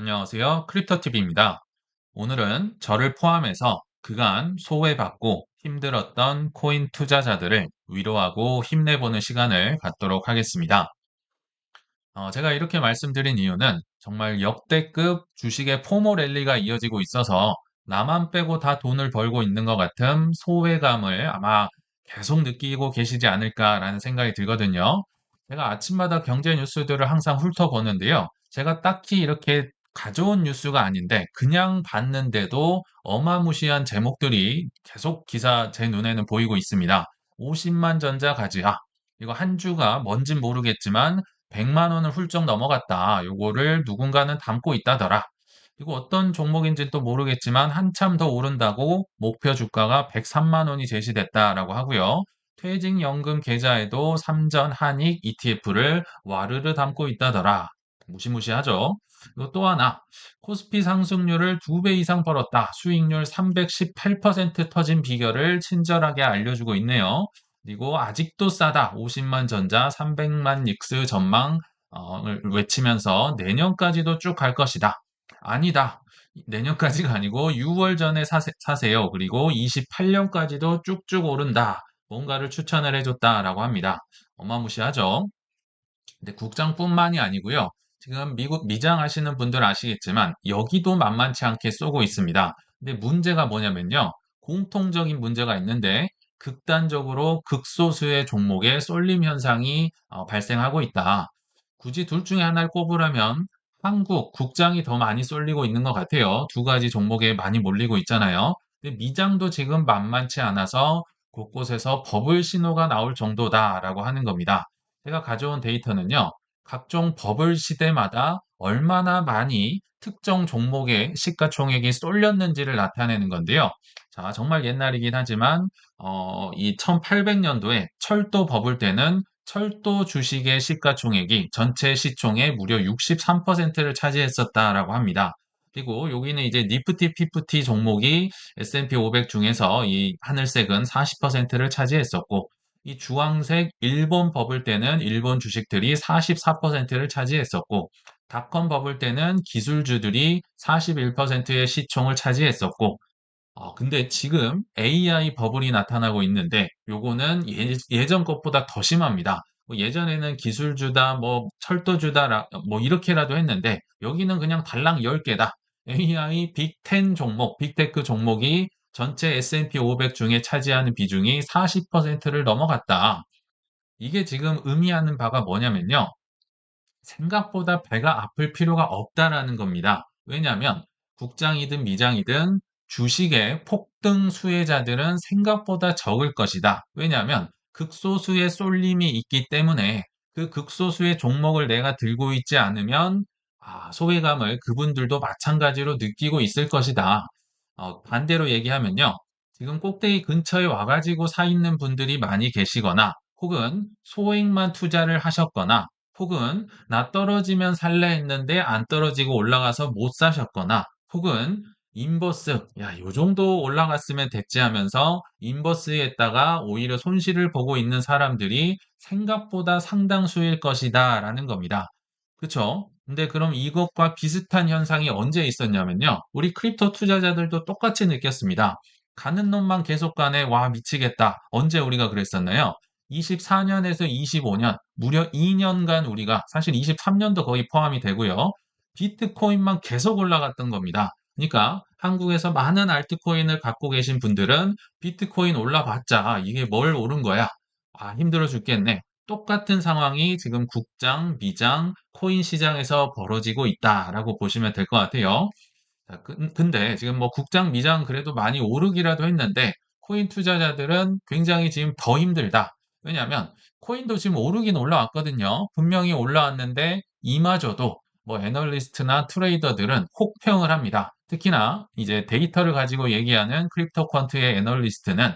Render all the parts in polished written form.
안녕하세요. 크립토TV입니다. 오늘은 저를 포함해서 그간 소외받고 힘들었던 코인 투자자들을 위로하고 힘내보는 시간을 갖도록 하겠습니다. 제가 이렇게 말씀드린 이유는 정말 역대급 주식의 포모 랠리가 이어지고 있어서 나만 빼고 다 돈을 벌고 있는 것 같은 소외감을 아마 계속 느끼고 계시지 않을까라는 생각이 들거든요. 제가 아침마다 경제 뉴스들을 항상 훑어보는데요. 제가 딱히 이렇게 가져온 뉴스가 아닌데 그냥 봤는데도 어마무시한 제목들이 계속 기사 제 눈에는 보이고 있습니다. 50만 전자 가즈야. 이거 한 주가 뭔진 모르겠지만 100만 원을 훌쩍 넘어갔다. 요거를 누군가는 담고 있다더라. 이거 어떤 종목인지 또 모르겠지만 한참 더 오른다고 목표 주가가 103만 원이 제시됐다라고 하고요. 퇴직연금 계좌에도 삼전 한익 ETF를 와르르 담고 있다더라. 무시무시하죠. 이거 또 하나. 코스피 상승률을 2배 이상 벌었다. 수익률 318% 터진 비결을 친절하게 알려주고 있네요. 그리고 아직도 싸다. 50만 전자, 300만 닉스 전망 을 외치면서 내년까지도 쭉 갈 것이다. 아니다. 내년까지가 아니고 6월 전에 사세요. 그리고 28년까지도 쭉쭉 오른다. 뭔가를 추천을 해줬다라고 합니다. 어마무시하죠? 근데 국장뿐만이 아니고요. 지금 미국 미장하시는 분들 아시겠지만 여기도 만만치 않게 쏘고 있습니다. 근데 문제가 뭐냐면요. 공통적인 문제가 있는데 극단적으로 극소수의 종목에 쏠림 현상이 발생하고 있다. 굳이 둘 중에 하나를 꼽으라면 한국 국장이 더 많이 쏠리고 있는 것 같아요. 두 가지 종목에 많이 몰리고 있잖아요. 근데 미장도 지금 만만치 않아서 곳곳에서 버블 신호가 나올 정도다라고 하는 겁니다. 제가 가져온 데이터는요. 각종 버블 시대마다 얼마나 많이 특정 종목의 시가총액이 쏠렸는지를 나타내는 건데요. 자, 정말 옛날이긴 하지만 이 1800년도에 철도 버블 때는 철도 주식의 시가총액이 전체 시총의 무려 63%를 차지했었다라고 합니다. 그리고 여기는 이제 니프티 피프티 종목이 S&P 500 중에서 이 하늘색은 40%를 차지했었고 이 주황색 일본 버블 때는 일본 주식들이 44%를 차지했었고 닷컴 버블 때는 기술주들이 41%의 시총을 차지했었고 근데 지금 AI 버블이 나타나고 있는데 요거는 예전 것보다 더 심합니다. 뭐 예전에는 기술주다, 뭐 철도주다, 뭐 이렇게라도 했는데 여기는 그냥 달랑 10개다. AI 빅10 종목, 빅테크 종목이 전체 S&P 500 중에 차지하는 비중이 40%를 넘어갔다. 이게 지금 의미하는 바가 뭐냐면요. 생각보다 배가 아플 필요가 없다라는 겁니다. 왜냐하면 국장이든 미장이든 주식의 폭등 수혜자들은 생각보다 적을 것이다. 왜냐하면 극소수의 쏠림이 있기 때문에 그 극소수의 종목을 내가 들고 있지 않으면 소외감을 그분들도 마찬가지로 느끼고 있을 것이다. 반대로 얘기하면요. 지금 꼭대기 근처에 와가지고 사 있는 분들이 많이 계시거나 혹은 소액만 투자를 하셨거나 혹은 나 떨어지면 살래 했는데 안 떨어지고 올라가서 못 사셨거나 혹은 인버스 야, 요 정도 올라갔으면 됐지 하면서 인버스에다가 오히려 손실을 보고 있는 사람들이 생각보다 상당수일 것이다라는 겁니다. 그쵸? 근데 그럼 이것과 비슷한 현상이 언제 있었냐면요. 우리 크립토 투자자들도 똑같이 느꼈습니다. 가는 놈만 계속 가네. 와, 미치겠다. 언제 우리가 그랬었나요? 24년에서 25년, 무려 2년간 우리가, 사실 23년도 거의 포함이 되고요. 비트코인만 계속 올라갔던 겁니다. 그러니까 한국에서 많은 알트코인을 갖고 계신 분들은 비트코인 올라봤자 이게 뭘 오른 거야? 힘들어 죽겠네. 똑같은 상황이 지금 국장, 미장, 코인 시장에서 벌어지고 있다라고 보시면 될 것 같아요. 자, 근데 지금 뭐 국장, 미장 그래도 많이 오르기라도 했는데 코인 투자자들은 굉장히 지금 더 힘들다. 왜냐하면 코인도 지금 오르긴 올라왔거든요. 분명히 올라왔는데 이마저도 뭐 애널리스트나 트레이더들은 혹평을 합니다. 특히나 이제 데이터를 가지고 얘기하는 크립토 퀀트의 애널리스트는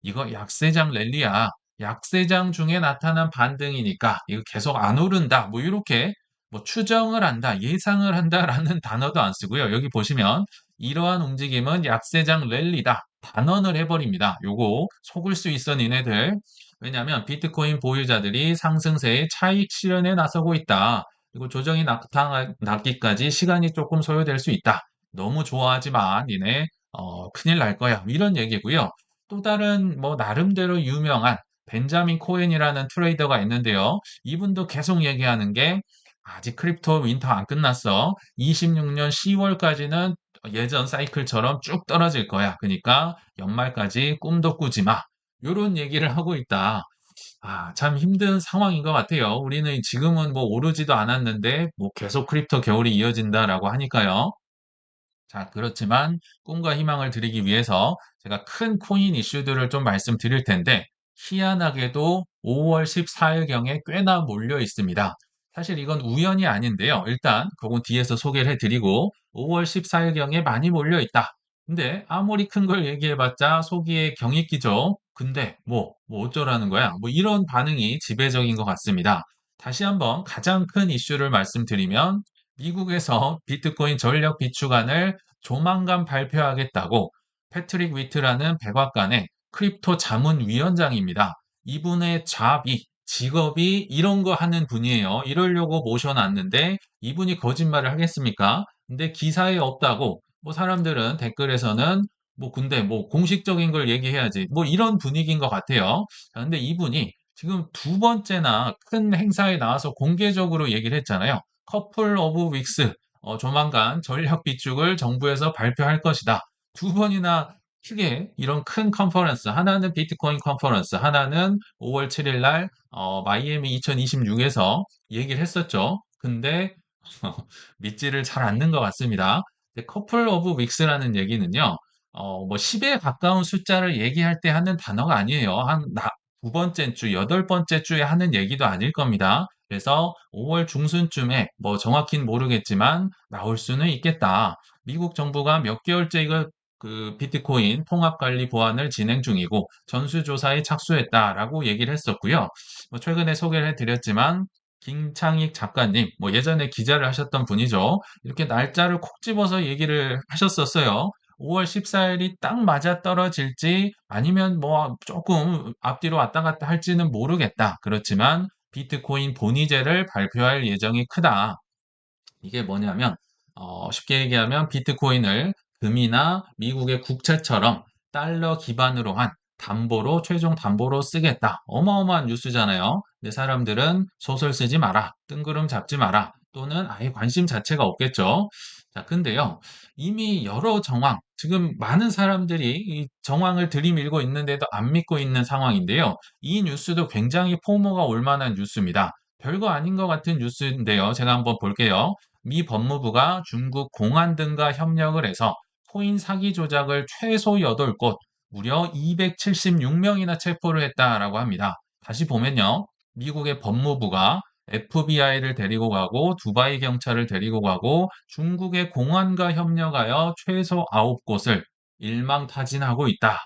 이거 약세장 랠리야. 약세장 중에 나타난 반등이니까 이거 계속 안 오른다. 뭐 이렇게 뭐 추정을 한다, 예상을 한다라는 단어도 안 쓰고요. 여기 보시면 이러한 움직임은 약세장 랠리다. 단언을 해버립니다. 요거 속을 수 있어 니네들. 왜냐하면 비트코인 보유자들이 상승세에 차익 실현에 나서고 있다. 그리고 조정이 나타나기까지 시간이 조금 소요될 수 있다. 너무 좋아하지 마. 니네 큰일 날 거야. 이런 얘기고요. 또 다른 뭐 나름대로 유명한 벤자민 코엔이라는 트레이더가 있는데요. 이분도 계속 얘기하는 게 아직 크립토 윈터 안 끝났어. 26년 10월까지는 예전 사이클처럼 쭉 떨어질 거야. 그러니까 연말까지 꿈도 꾸지 마. 요런 얘기를 하고 있다. 참 힘든 상황인 것 같아요. 우리는 지금은 뭐 오르지도 않았는데 뭐 계속 크립토 겨울이 이어진다라고 하니까요. 자, 그렇지만 꿈과 희망을 드리기 위해서 제가 큰 코인 이슈들을 좀 말씀드릴 텐데, 희한하게도 5월 14일경에 꽤나 몰려 있습니다. 사실 이건 우연이 아닌데요. 일단, 그건 뒤에서 소개를 해드리고, 5월 14일경에 많이 몰려 있다. 근데 아무리 큰 걸 얘기해봤자 속이에 경익기죠. 근데 뭐 어쩌라는 거야? 뭐 이런 반응이 지배적인 것 같습니다. 다시 한번 가장 큰 이슈를 말씀드리면, 미국에서 비트코인 전력 비축안을 조만간 발표하겠다고 패트릭 위트라는 백악관의 크립토 자문위원장입니다. 이분의 잡이, 직업이 이런 거 하는 분이에요. 이러려고 모셔놨는데 이분이 거짓말을 하겠습니까? 근데 기사에 없다고 뭐 사람들은 댓글에서는 뭐 근데 뭐 공식적인 걸 얘기해야지 뭐 이런 분위기인 것 같아요. 근데 이분이 지금 두 번째나 큰 행사에 나와서 공개적으로 얘기를 했잖아요. 커플 오브 윅스 조만간 전략 비축을 정부에서 발표할 것이다. 두 번이나 크게 이런 큰 컨퍼런스, 하나는 비트코인 컨퍼런스, 하나는 5월 7일 날 마이애미 2026에서 얘기를 했었죠. 근데 믿지를 잘 않는 것 같습니다. 커플 오브 윅스라는 얘기는요, 뭐 10에 가까운 숫자를 얘기할 때 하는 단어가 아니에요. 두 번째 주, 여덟 번째 주에 하는 얘기도 아닐 겁니다. 그래서 5월 중순쯤에 뭐 정확히는 모르겠지만 나올 수는 있겠다. 미국 정부가 몇 개월째 이거 그 비트코인 통합 관리 보완을 진행 중이고 전수조사에 착수했다라고 얘기를 했었고요. 뭐 최근에 소개를 해드렸지만 김창익 작가님, 뭐 예전에 기자를 하셨던 분이죠. 이렇게 날짜를 콕 집어서 얘기를 하셨었어요. 5월 14일이 딱 맞아 떨어질지 아니면 뭐 조금 앞뒤로 왔다 갔다 할지는 모르겠다. 그렇지만 비트코인 본위제를 발표할 예정이 크다. 이게 뭐냐면 쉽게 얘기하면 비트코인을 금이나 미국의 국채처럼 달러 기반으로 한 담보로 최종 담보로 쓰겠다. 어마어마한 뉴스잖아요. 근데 사람들은 소설 쓰지 마라, 뜬구름 잡지 마라, 또는 아예 관심 자체가 없겠죠. 자, 근데요, 이미 여러 정황, 지금 많은 사람들이 이 정황을 들이밀고 있는데도 안 믿고 있는 상황인데요. 이 뉴스도 굉장히 포모가 올 만한 뉴스입니다. 별거 아닌 것 같은 뉴스인데요. 제가 한번 볼게요. 미 법무부가 중국 공안 등과 협력을 해서 코인 사기 조작을 최소 8곳, 무려 276명이나 체포를 했다라고 합니다. 다시 보면요. 미국의 법무부가 FBI를 데리고 가고 두바이 경찰을 데리고 가고 중국의 공안과 협력하여 최소 9곳을 일망타진하고 있다.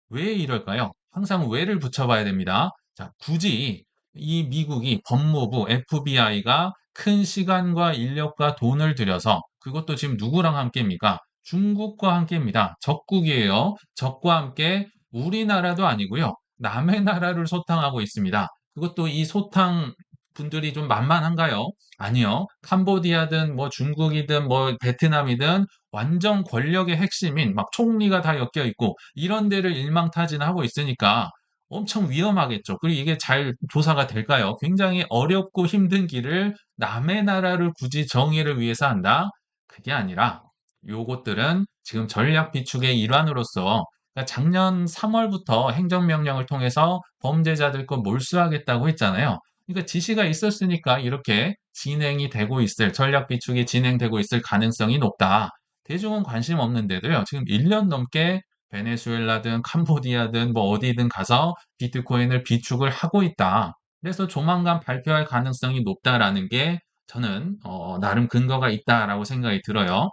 왜 이럴까요? 항상 왜를 붙여봐야 됩니다. 자, 굳이 이 미국이 법무부, FBI가 큰 시간과 인력과 돈을 들여서 그것도 지금 누구랑 함께입니까? 중국과 함께입니다. 적국이에요. 적과 함께 우리나라도 아니고요. 남의 나라를 소탕하고 있습니다. 그것도 이 소탕 분들이 좀 만만한가요? 아니요. 캄보디아든 뭐 중국이든 뭐 베트남이든 완전 권력의 핵심인 막 총리가 다 엮여 있고 이런 데를 일망타진하고 있으니까 엄청 위험하겠죠. 그리고 이게 잘 조사가 될까요? 굉장히 어렵고 힘든 길을 남의 나라를 굳이 정의를 위해서 한다? 그게 아니라 요것들은 지금 전략 비축의 일환으로서 그러니까 작년 3월부터 행정명령을 통해서 범죄자들 거 몰수하겠다고 했잖아요. 그러니까 지시가 있었으니까 이렇게 진행이 되고 있을, 전략 비축이 진행되고 있을 가능성이 높다. 대중은 관심 없는데도요. 지금 1년 넘게 베네수엘라든 캄보디아든 뭐 어디든 가서 비트코인을 비축을 하고 있다. 그래서 조만간 발표할 가능성이 높다라는 게 저는 나름 근거가 있다라고 생각이 들어요.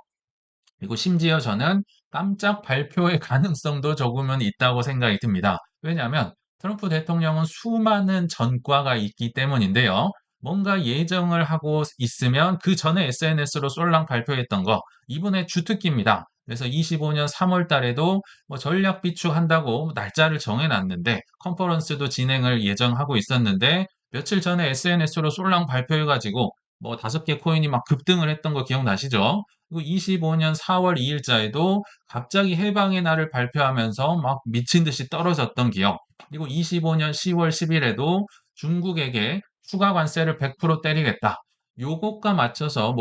그리고 심지어 저는 깜짝 발표의 가능성도 조금은 있다고 생각이 듭니다. 왜냐하면 트럼프 대통령은 수많은 전과가 있기 때문인데요. 뭔가 예정을 하고 있으면 그 전에 SNS로 쏠랑 발표했던 거 이번에 주특기입니다. 그래서 25년 3월 달에도 뭐 전략 비축한다고 날짜를 정해놨는데 컨퍼런스도 진행을 예정하고 있었는데 며칠 전에 SNS로 쏠랑 발표해가지고 뭐 5개 코인이 막 급등을 했던 거 기억나시죠? 그리고 25년 4월 2일자에도 갑자기 해방의 날을 발표하면서 막 미친 듯이 떨어졌던 기억. 그리고 25년 10월 10일에도 중국에게 추가 관세를 100% 때리겠다. 요것과 맞춰서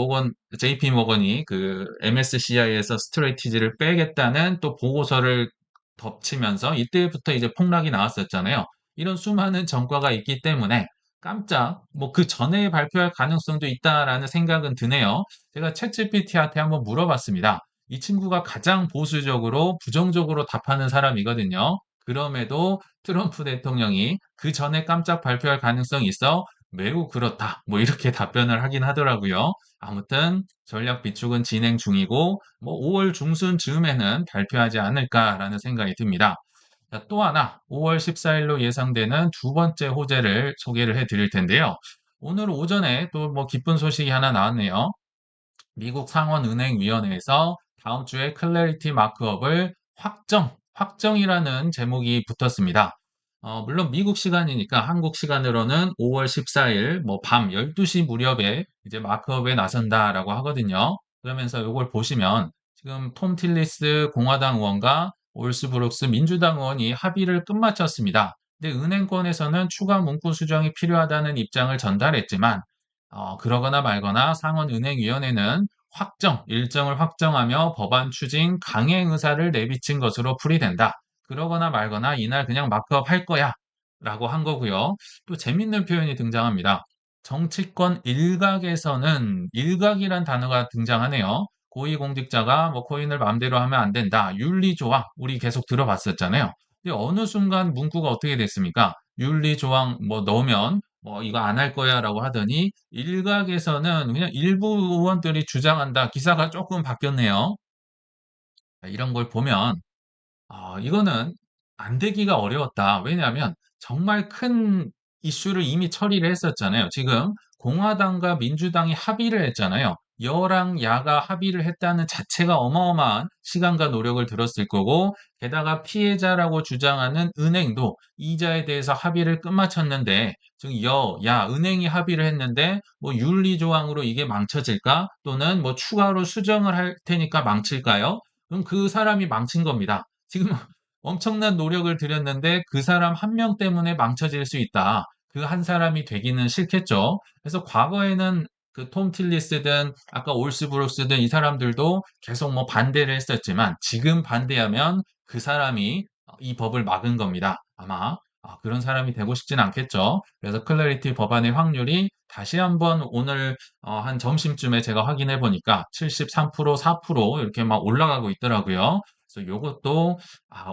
JP 모건이 그 MSCI에서 스트레이티지를 빼겠다는 또 보고서를 덮치면서 이때부터 이제 폭락이 나왔었잖아요. 이런 수많은 전과가 있기 때문에 깜짝 뭐 그 전에 발표할 가능성도 있다라는 생각은 드네요. 제가 챗GPT한테 한번 물어봤습니다. 이 친구가 가장 보수적으로 부정적으로 답하는 사람이거든요. 그럼에도 트럼프 대통령이 그 전에 깜짝 발표할 가능성이 있어 매우 그렇다. 뭐 이렇게 답변을 하긴 하더라고요. 아무튼 전략 비축은 진행 중이고 뭐 5월 중순 즈음에는 발표하지 않을까라는 생각이 듭니다. 자, 또 하나 5월 14일로 예상되는 두 번째 호재를 소개를 해 드릴 텐데요. 오늘 오전에 또 뭐 기쁜 소식이 하나 나왔네요. 미국 상원은행위원회에서 다음 주에 클래리티 마크업을 확정이라는 제목이 붙었습니다. 물론 미국 시간이니까 한국 시간으로는 5월 14일 뭐 밤 12시 무렵에 이제 마크업에 나선다라고 하거든요. 그러면서 이걸 보시면 지금 톰 틸리스 공화당 의원과 올스브룩스 민주당 의원이 합의를 끝마쳤습니다. 근데 은행권에서는 추가 문구 수정이 필요하다는 입장을 전달했지만 그러거나 말거나 상원은행위원회는 일정을 확정하며 법안 추진 강행 의사를 내비친 것으로 풀이된다. 그러거나 말거나 이날 그냥 마크업 할 거야. 라고 한 거고요. 또 재밌는 표현이 등장합니다. 정치권 일각에서는 일각이란 단어가 등장하네요. 고위공직자가 뭐 코인을 마음대로 하면 안 된다. 윤리조항 우리 계속 들어봤었잖아요. 근데 어느 순간 문구가 어떻게 됐습니까? 윤리조항 뭐 넣으면 뭐 이거 안 할 거야라고 하더니 일각에서는 그냥 일부 의원들이 주장한다. 기사가 조금 바뀌었네요. 이런 걸 보면 이거는 안 되기가 어려웠다. 왜냐하면 정말 큰 이슈를 이미 처리를 했었잖아요. 지금 공화당과 민주당이 합의를 했잖아요. 여랑 야가 합의를 했다는 자체가 어마어마한 시간과 노력을 들었을 거고, 게다가 피해자라고 주장하는 은행도 이자에 대해서 합의를 끝마쳤는데, 지금 야, 은행이 합의를 했는데, 뭐 윤리조항으로 이게 망쳐질까? 또는 뭐 추가로 수정을 할 테니까 망칠까요? 그럼 그 사람이 망친 겁니다. 지금 엄청난 노력을 들였는데 그 사람 한 명 때문에 망쳐질 수 있다. 그 한 사람이 되기는 싫겠죠. 그래서 과거에는 그 톰 틸리스든 아까 올스브룩스든 이 사람들도 계속 뭐 반대를 했었지만 지금 반대하면 그 사람이 이 법을 막은 겁니다. 아마 그런 사람이 되고 싶진 않겠죠. 그래서 클래리티 법안의 확률이 다시 한번 오늘 한 점심쯤에 제가 확인해 보니까 73%, 4% 이렇게 막 올라가고 있더라고요. 그래서 요것도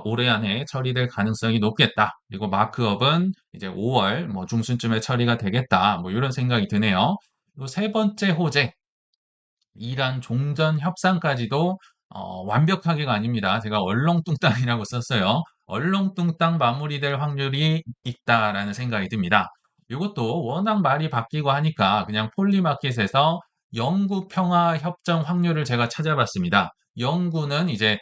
올해 안에 처리될 가능성이 높겠다. 그리고 마크업은 이제 5월 뭐 중순쯤에 처리가 되겠다. 뭐 이런 생각이 드네요. 그리고 세 번째 호재, 이란 종전 협상까지도 완벽하게가 아닙니다. 제가 얼렁뚱땅이라고 썼어요. 얼렁뚱땅 마무리될 확률이 있다라는 생각이 듭니다. 이것도 워낙 말이 바뀌고 하니까 그냥 폴리마켓에서 영구 평화 협정 확률을 제가 찾아봤습니다. 영구는 이제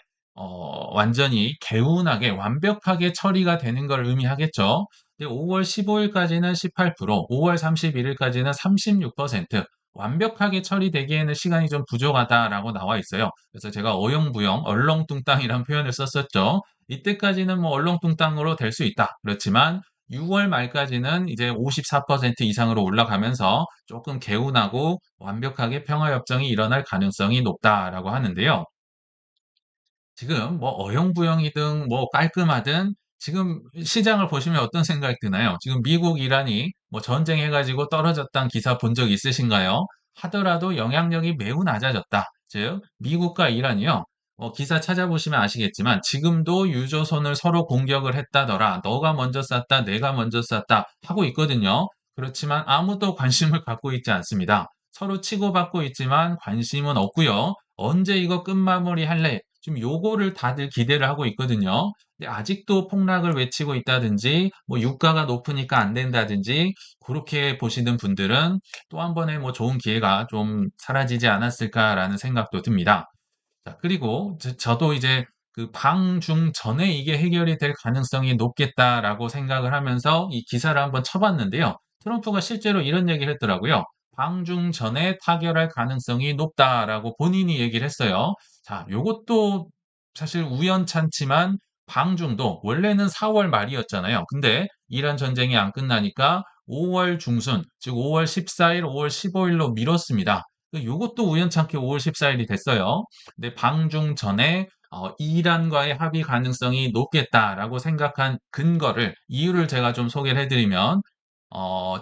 완전히 개운하게 완벽하게 처리가 되는 걸 의미하겠죠. 5월 15일까지는 18%, 5월 31일까지는 36%, 완벽하게 처리되기에는 시간이 좀 부족하다라고 나와 있어요. 그래서 제가 어영부영, 얼렁뚱땅이란 표현을 썼었죠. 이때까지는 뭐 얼렁뚱땅으로 될 수 있다. 그렇지만 6월 말까지는 이제 54% 이상으로 올라가면서 조금 개운하고 완벽하게 평화협정이 일어날 가능성이 높다라고 하는데요. 지금 뭐 어영부영이든 뭐 깔끔하든 지금 시장을 보시면 어떤 생각이 드나요? 지금 미국, 이란이 뭐 전쟁해가지고 떨어졌다는 기사 본 적 있으신가요? 하더라도 영향력이 매우 낮아졌다. 즉, 미국과 이란이요. 기사 찾아보시면 아시겠지만 지금도 유조선을 서로 공격을 했다더라. 너가 먼저 쐈다, 내가 먼저 쐈다 하고 있거든요. 그렇지만 아무도 관심을 갖고 있지 않습니다. 서로 치고받고 있지만 관심은 없고요. 언제 이거 끝마무리 할래? 지금 요거를 다들 기대를 하고 있거든요. 근데 아직도 폭락을 외치고 있다든지, 뭐 유가가 높으니까 안 된다든지, 그렇게 보시는 분들은 또 한 번의 뭐 좋은 기회가 좀 사라지지 않았을까라는 생각도 듭니다. 자, 그리고 저도 이제 그 방중 전에 이게 해결이 될 가능성이 높겠다라고 생각을 하면서 이 기사를 한번 쳐봤는데요. 트럼프가 실제로 이런 얘기를 했더라고요. 방중 전에 타결할 가능성이 높다라고 본인이 얘기를 했어요. 자, 요것도 사실 우연찮지만 방중도 원래는 4월 말이었잖아요. 근데 이란 전쟁이 안 끝나니까 5월 중순, 즉 5월 14일, 5월 15일로 미뤘습니다. 요것도 우연찮게 5월 14일이 됐어요. 근데 방중 전에 이란과의 합의 가능성이 높겠다라고 생각한 근거를, 이유를 제가 좀 소개를 해드리면,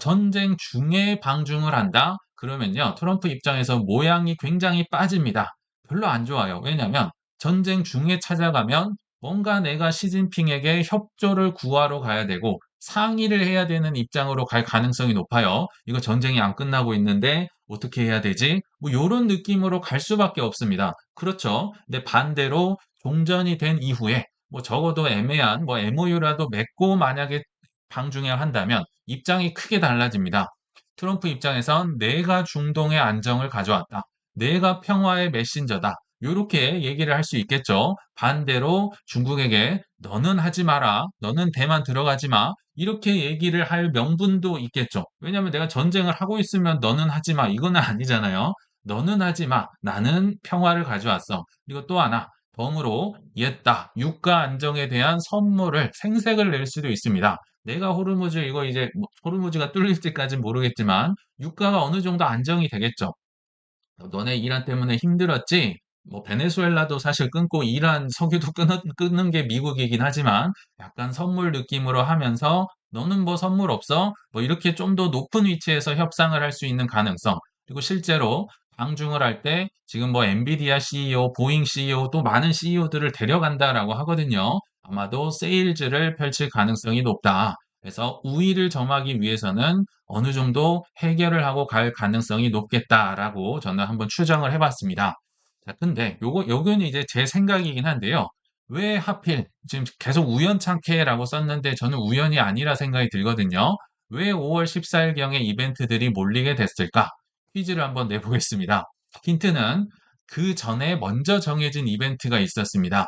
전쟁 중에 방중을 한다? 그러면요, 트럼프 입장에서 모양이 굉장히 빠집니다. 별로 안 좋아요. 왜냐면 전쟁 중에 찾아가면 뭔가 내가 시진핑에게 협조를 구하러 가야 되고 상의를 해야 되는 입장으로 갈 가능성이 높아요. 이거 전쟁이 안 끝나고 있는데 어떻게 해야 되지? 뭐 요런 느낌으로 갈 수밖에 없습니다. 그렇죠. 근데 반대로 종전이 된 이후에 뭐 적어도 애매한 뭐 MOU라도 맺고 만약에 방중해야 한다면 입장이 크게 달라집니다. 트럼프 입장에선 내가 중동의 안정을 가져왔다. 내가 평화의 메신저다. 요렇게 얘기를 할 수 있겠죠. 반대로 중국에게 너는 하지 마라. 너는 대만 들어가지 마. 이렇게 얘기를 할 명분도 있겠죠. 왜냐하면 내가 전쟁을 하고 있으면 너는 하지 마. 이거는 아니잖아요. 너는 하지 마. 나는 평화를 가져왔어. 그리고 또 하나, 덤으로 옛다. 유가 안정에 대한 선물을 생색을 낼 수도 있습니다. 내가 호르무즈 이거 이제 뭐 호르무즈가 뚫릴지까지는 모르겠지만 유가가 어느 정도 안정이 되겠죠. 너네 이란 때문에 힘들었지? 뭐 베네수엘라도 사실 끊고 이란 석유도 끊는 게 미국이긴 하지만 약간 선물 느낌으로 하면서 너는 뭐 선물 없어? 뭐 이렇게 좀 더 높은 위치에서 협상을 할 수 있는 가능성. 그리고 실제로 방중을 할 때 지금 뭐 엔비디아 CEO, 보잉 CEO 또 많은 CEO들을 데려간다라고 하거든요. 아마도 세일즈를 펼칠 가능성이 높다. 그래서 우위를 점하기 위해서는 어느 정도 해결을 하고 갈 가능성이 높겠다라고 저는 한번 추정을 해봤습니다. 자, 근데 요거는 이제 제 생각이긴 한데요. 왜 하필 지금 계속 우연찮게라고 썼는데 저는 우연이 아니라 생각이 들거든요. 왜 5월 14일경에 이벤트들이 몰리게 됐을까? 퀴즈를 한번 내보겠습니다. 힌트는 그 전에 먼저 정해진 이벤트가 있었습니다.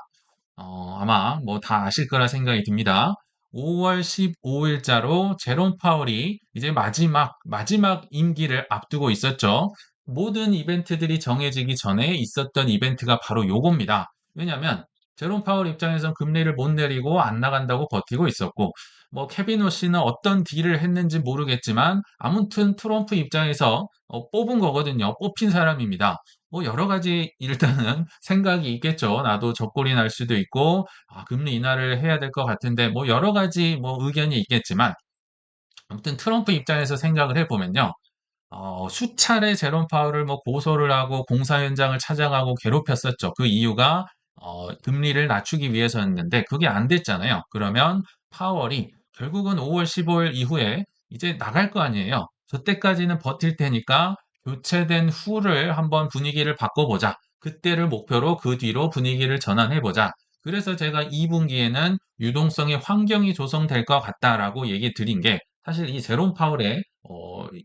아마 뭐 다 아실 거라 생각이 듭니다. 5월 15일자로 제롬 파월이 이제 마지막 임기를 앞두고 있었죠. 모든 이벤트들이 정해지기 전에 있었던 이벤트가 바로 요겁니다. 왜냐하면 제롬 파월 입장에선 금리를 못 내리고 안 나간다고 버티고 있었고, 뭐 케빈 오씨는 어떤 딜을 했는지 모르겠지만 아무튼 트럼프 입장에서 뽑은 거거든요. 뽑힌 사람입니다. 뭐 여러 가지 일단은 생각이 있겠죠. 나도 적골이 날 수도 있고, 금리 인하를 해야 될 것 같은데, 뭐 여러 가지 뭐 의견이 있겠지만, 아무튼 트럼프 입장에서 생각을 해보면요. 수차례 제롬 파월을 뭐 고소를 하고 공사 현장을 찾아가고 괴롭혔었죠. 그 이유가 금리를 낮추기 위해서였는데 그게 안 됐잖아요. 그러면 파월이 결국은 5월 15일 이후에 이제 나갈 거 아니에요. 저때까지는 버틸 테니까 교체된 후를 한번 분위기를 바꿔보자. 그때를 목표로 그 뒤로 분위기를 전환해보자. 그래서 제가 2분기에는 유동성의 환경이 조성될 것 같다라고 얘기 드린 게 사실 이 제롬 파월의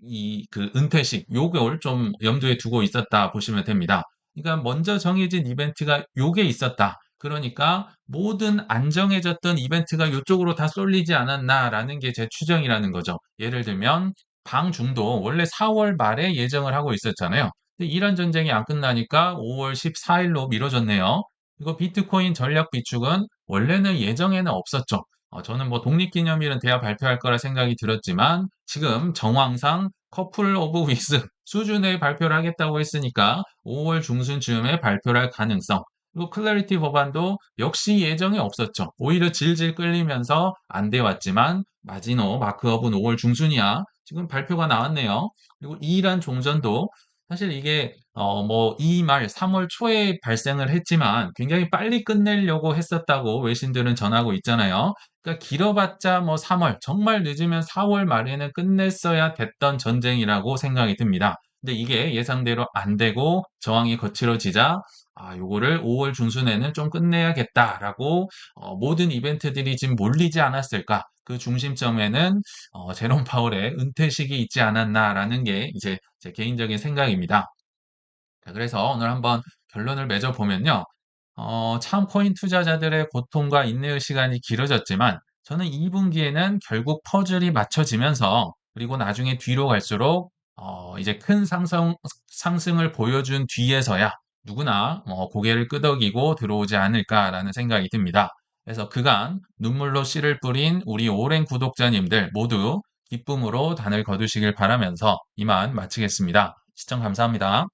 이 그 은퇴식 요걸 좀 염두에 두고 있었다 보시면 됩니다. 그러니까 먼저 정해진 이벤트가 요게 있었다. 그러니까 모든 안정해졌던 이벤트가 요쪽으로 다 쏠리지 않았나라는 게 제 추정이라는 거죠. 예를 들면 방중도 원래 4월 말에 예정을 하고 있었잖아요. 근데 이란 전쟁이 안 끝나니까 5월 14일로 미뤄졌네요. 이거 비트코인 전략 비축은 원래는 예정에는 없었죠. 저는 뭐 독립기념일은 돼야 발표할 거라 생각이 들었지만 지금 정황상 커플 오브 위스 수준의 발표를 하겠다고 했으니까 5월 중순쯤에 발표를 할 가능성. 그리고 클래리티 법안도 역시 예정에 없었죠. 오히려 질질 끌리면서 안 돼 왔지만 마지노 마크업은 5월 중순이야. 지금 발표가 나왔네요. 그리고 이란 종전도 사실 이게 뭐 이 말 3월 초에 발생을 했지만 굉장히 빨리 끝내려고 했었다고 외신들은 전하고 있잖아요. 그러니까 길어봤자 뭐 3월, 정말 늦으면 4월 말에는 끝냈어야 됐던 전쟁이라고 생각이 듭니다. 근데 이게 예상대로 안 되고 저항이 거칠어지자 요거를 5월 중순에는 좀 끝내야겠다라고 모든 이벤트들이 지금 몰리지 않았을까? 그 중심점에는 제롬 파월의 은퇴식이 있지 않았나라는 게 이제 제 개인적인 생각입니다. 자, 그래서 오늘 한번 결론을 맺어보면요. 참 코인 투자자들의 고통과 인내의 시간이 길어졌지만 저는 2분기에는 결국 퍼즐이 맞춰지면서 그리고 나중에 뒤로 갈수록 이제 큰 상승을 보여준 뒤에서야 누구나 고개를 끄덕이고 들어오지 않을까라는 생각이 듭니다. 그래서 그간 눈물로 씨를 뿌린 우리 오랜 구독자님들 모두 기쁨으로 단을 거두시길 바라면서 이만 마치겠습니다. 시청 감사합니다.